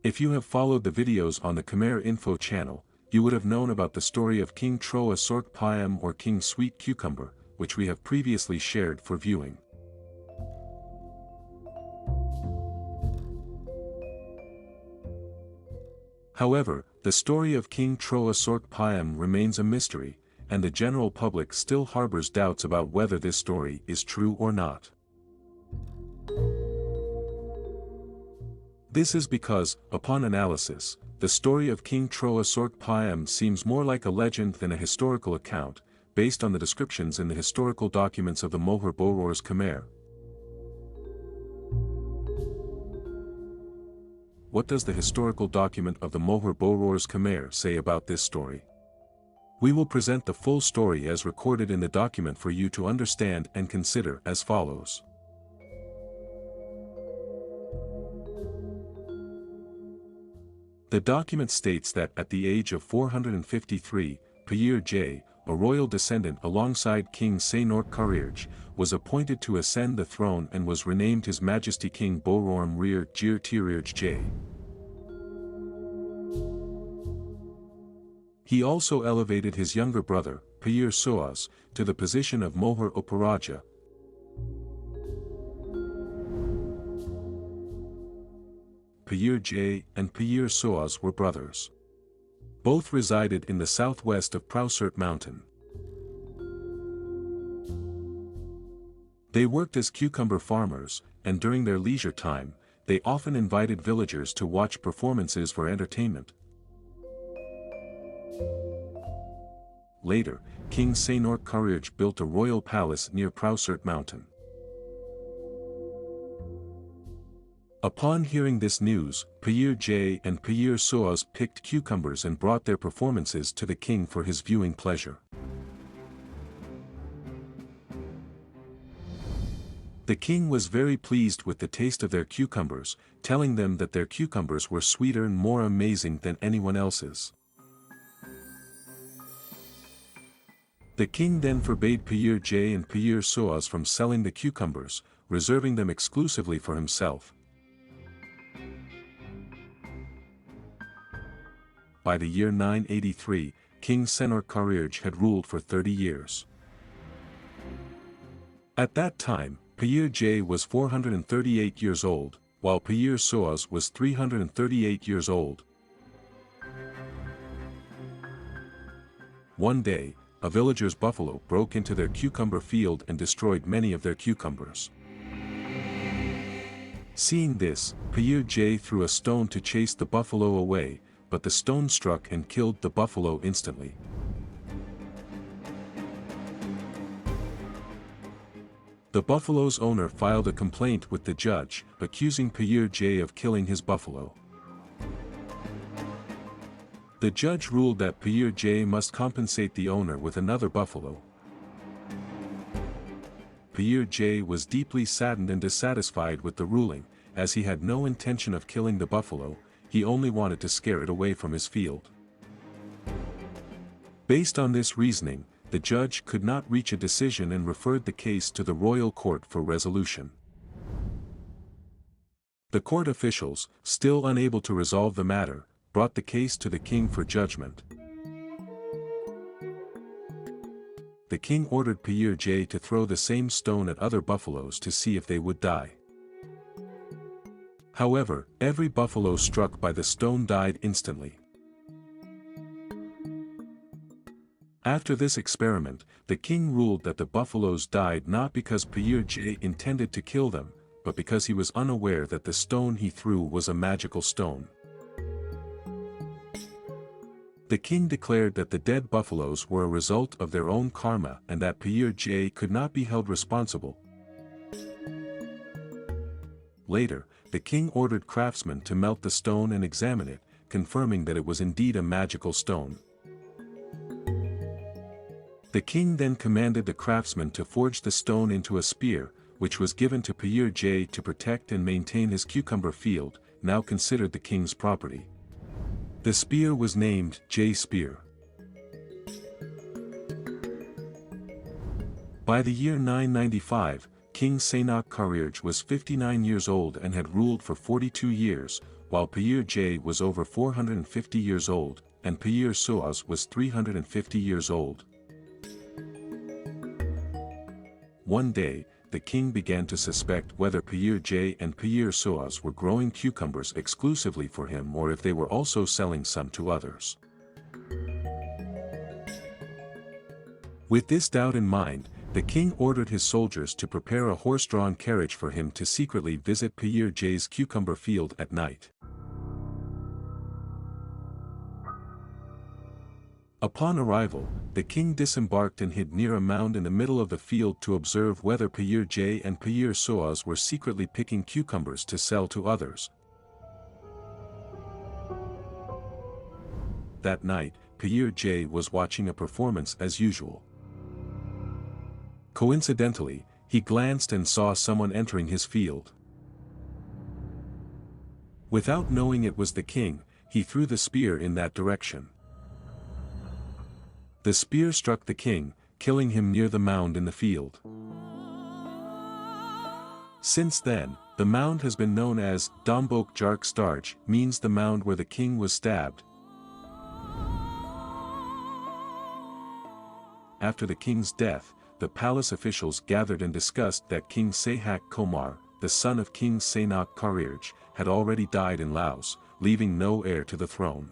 If you have followed the videos on the Khmer Info channel, you would have known about the story of King Troa Sok Pa'Em or King Sweet Cucumber, which we have previously shared for viewing. However, the story of King Troa Sok Pa'Em remains a mystery, and the general public still harbors doubts about whether this story is true or not. This is because, upon analysis, the story of King Troa Sok Pa'Em seems more like a legend than a historical account, based on the descriptions in the historical documents of the Mohor Borors Khmer. What does the historical document of the Mohor Borors Khmer say about this story? We will present the full story as recorded in the document for you to understand and consider as follows. The document states that at the age of 453, Pa'Em J, a royal descendant alongside King Sanork Karirj, was appointed to ascend the throne and was renamed His Majesty King Bororm Rir Jir Tirirj J. He also elevated his younger brother, Pa'Em Soas, to the position of Mohor Uparaja. Pa'Em J and Pa'Em Soas were brothers. Both resided in the southwest of Prausert Mountain. They worked as cucumber farmers, and during their leisure time, they often invited villagers to watch performances for entertainment. Later, King Sanork Karirj built a royal palace near Prausert Mountain. Upon hearing this news, Pa'Em J and Pa'Em Soas picked cucumbers and brought their performances to the king for his viewing pleasure. The king was very pleased with the taste of their cucumbers, telling them that their cucumbers were sweeter and more amazing than anyone else's. The king then forbade Pa'Em J and Pa'Em Soas from selling the cucumbers, reserving them exclusively for himself. By the year 983, King Sanork Karirj had ruled for 30 years. At that time, Pa'Em J was 438 years old, while Pa'Em Soas was 338 years old. One day, a villager's buffalo broke into their cucumber field and destroyed many of their cucumbers. Seeing this, Pa'Em J threw a stone to chase the buffalo away, but the stone struck and killed the buffalo instantly. The buffalo's owner filed a complaint with the judge, accusing Pa'Em J of killing his buffalo. The judge ruled that Pa'Em J must compensate the owner with another buffalo. Pa'Em J was deeply saddened and dissatisfied with the ruling, as he had no intention of killing the buffalo. He only wanted to scare it away from his field. Based on this reasoning, the judge could not reach a decision and referred the case to the royal court for resolution. The court officials, still unable to resolve the matter, brought the case to the king for judgment. The king ordered Pa'Em J to throw the same stone at other buffaloes to see if they would die. However, every buffalo struck by the stone died instantly. After this experiment, the king ruled that the buffaloes died not because Pa'Em J intended to kill them, but because he was unaware that the stone he threw was a magical stone. The king declared that the dead buffaloes were a result of their own karma and that Pa'Em J could not be held responsible. Later, the king ordered craftsmen to melt the stone and examine it, confirming that it was indeed a magical stone. The king then commanded the craftsmen to forge the stone into a spear, which was given to Pa'Em J to protect and maintain his cucumber field, now considered the king's property. The spear was named J Spear. By the year 995, King Sanork Karirj was 59 years old and had ruled for 42 years, while Pa'er J was over 450 years old, and Pa'er Soas was 350 years old. One day, the king began to suspect whether Pa'er J and Pa'er Soas were growing cucumbers exclusively for him or if they were also selling some to others. With this doubt in mind, the king ordered his soldiers to prepare a horse-drawn carriage for him to secretly visit Pa'er J's cucumber field at night. Upon arrival, the king disembarked and hid near a mound in the middle of the field to observe whether Pa'er J and Pa'er Soas were secretly picking cucumbers to sell to others. That night, Pa'er J was watching a performance as usual. Coincidentally, he glanced and saw someone entering his field. Without knowing it was the king, he threw the spear in that direction. The spear struck the king, killing him near the mound in the field. Since then, the mound has been known as Dombok Jark Starj, means the mound where the king was stabbed. After the king's death, the palace officials gathered and discussed that King Sehak Komar, the son of King Sainok Karirj, had already died in Laos, leaving no heir to the throne.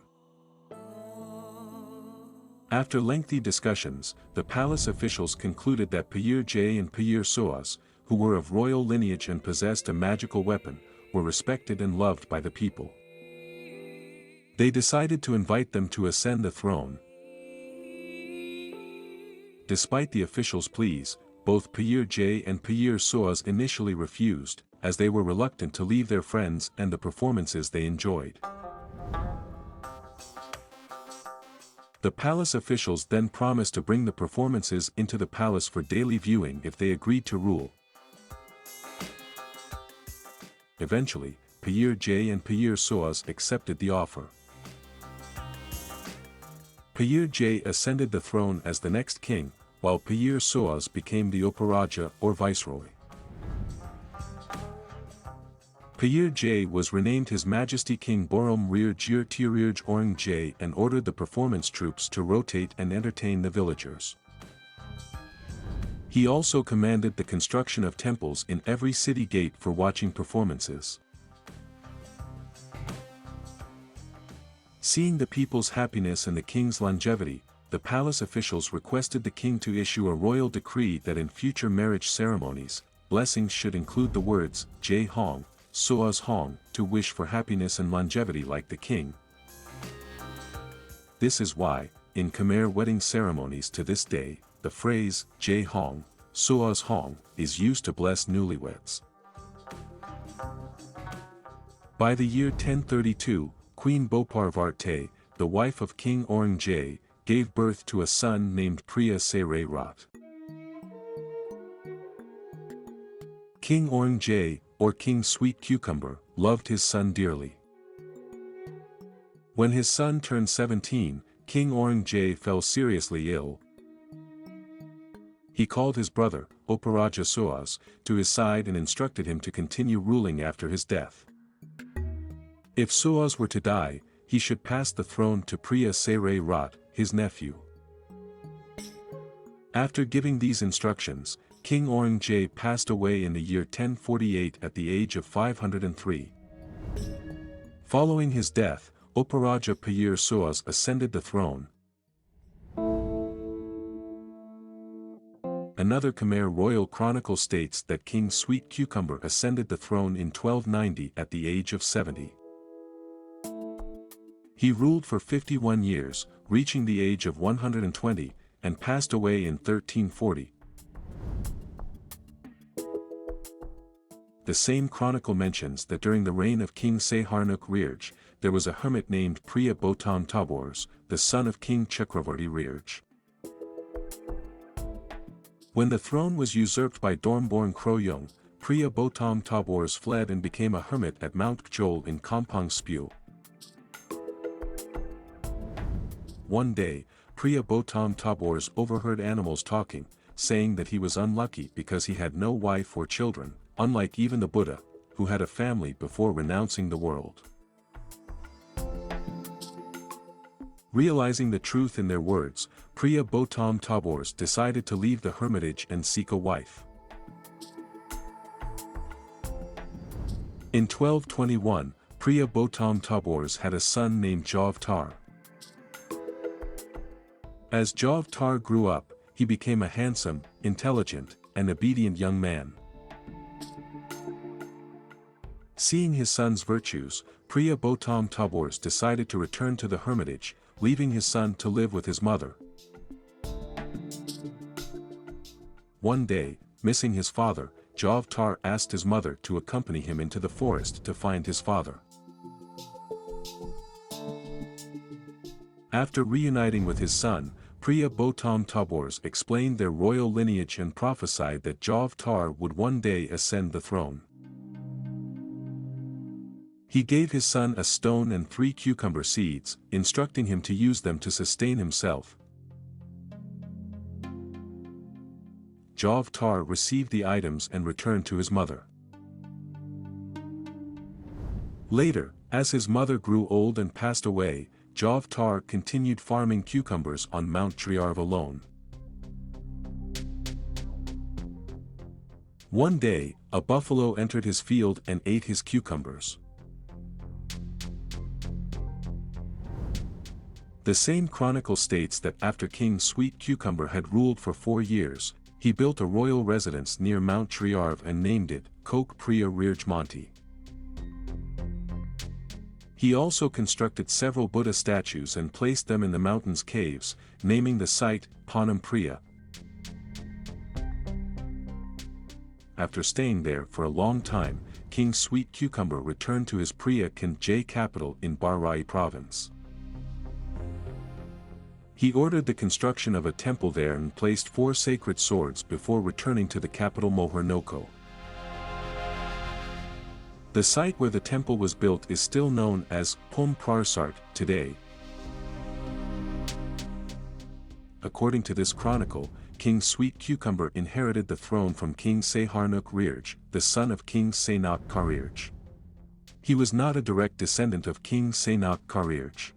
After lengthy discussions, the palace officials concluded that Pa'er J and Pa'er Soas, who were of royal lineage and possessed a magical weapon, were respected and loved by the people. They decided to invite them to ascend the throne. Despite the officials' pleas, both Pa'er J and Pa'er Soas initially refused, as they were reluctant to leave their friends and the performances they enjoyed. The palace officials then promised to bring the performances into the palace for daily viewing if they agreed to rule. Eventually, Pa'er J and Pa'er Soas accepted the offer. Pa'er J ascended the throne as the next king, while Pa'er Soas became the Operaja or viceroy. Pa'er J was renamed His Majesty King Borom Rir Jir Tirirj Orang J and ordered the performance troops to rotate and entertain the villagers. He also commanded the construction of temples in every city gate for watching performances. Seeing the people's happiness and the king's longevity, the palace officials requested the king to issue a royal decree that in future marriage ceremonies, blessings should include the words, Jai Hong, Soas Hong, to wish for happiness and longevity like the king. This is why, in Khmer wedding ceremonies to this day, the phrase, Jai Hong, Soas Hong, is used to bless newlyweds. By the year 1032, Queen Boparvarte, the wife of King Orang J, gave birth to a son named Priya Seray Rat. King Orang J, or King Sweet Cucumber, loved his son dearly. When his son turned 17, King Orang J fell seriously ill. He called his brother, Operaja Soas, to his side and instructed him to continue ruling after his death. If Soas were to die, he should pass the throne to Priya Seray Rat, his nephew. After giving these instructions, King Orang J passed away in the year 1048 at the age of 503. Following his death, Operaja Pa'er Soas ascended the throne. Another Khmer royal chronicle states that King Sweet Cucumber ascended the throne in 1290 at the age of 70. He ruled for 51 years, reaching the age of 120, and passed away in 1340. The same chronicle mentions that during the reign of King Sehar Rirj, there was a hermit named Priya Botam Tabors, the son of King Chakravarti Rirj. When the throne was usurped by Dormborn Kroyung, Priya Botam Tabors fled and became a hermit at Mount Kjol in Kampong Spew. One day, Priya Botam Tabors overheard animals talking, saying that he was unlucky because he had no wife or children, unlike even the Buddha, who had a family before renouncing the world. Realizing the truth in their words, Priya Botom Tabors decided to leave the hermitage and seek a wife. In 1221, Priya Botom Tabors had a son named Jov Tar. As Jov Tar grew up, he became a handsome, intelligent, and obedient young man. Seeing his son's virtues, Priya Botom Tabors decided to return to the hermitage, leaving his son to live with his mother. One day, missing his father, Jov Tar asked his mother to accompany him into the forest to find his father. After reuniting with his son, Priya Botom Tabors explained their royal lineage and prophesied that Jov Tar would one day ascend the throne. He gave his son a stone and 3 cucumber seeds, instructing him to use them to sustain himself. Jov Tar received the items and returned to his mother. Later, as his mother grew old and passed away, Jov Tar continued farming cucumbers on Mount Triarv alone. One day, a buffalo entered his field and ate his cucumbers. The same chronicle states that after King Sweet Cucumber had ruled for 4 years, he built a royal residence near Mount Triarv and named it Kok Priya Rirj Monty. He also constructed several Buddha statues and placed them in the mountain's caves, naming the site Panam Priya. After staying there for a long time, King Sweet Cucumber returned to his Priya Khmer capital in Barai province. He ordered the construction of a temple there and placed 4 sacred swords before returning to the capital Moher-Noko. The site where the temple was built is still known as Pom Prarsart today. According to this chronicle, King Sweet Cucumber inherited the throne from King Sihanouk Rirj, the son of King Sihanouk Karirj. He was not a direct descendant of King Sihanouk Karirj.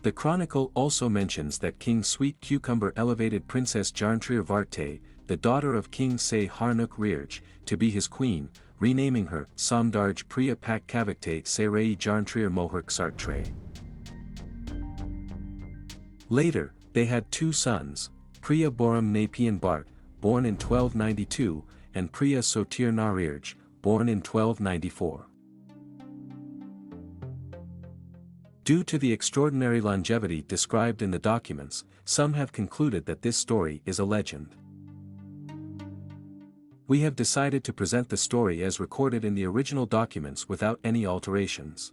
The chronicle also mentions that King Sweet Cucumber elevated Princess Jarntrir Varte, the daughter of King Sihanouk Rirj, to be his queen, renaming her Samdarj Priya Pak Kavakte Sarai Jarntrir Mohurk Sartre. Later, they had 2 sons, Priya Boram Napian Bart, born in 1292, and Priya Sotir Narirj, born in 1294. Due to the extraordinary longevity described in the documents, some have concluded that this story is a legend. We have decided to present the story as recorded in the original documents without any alterations.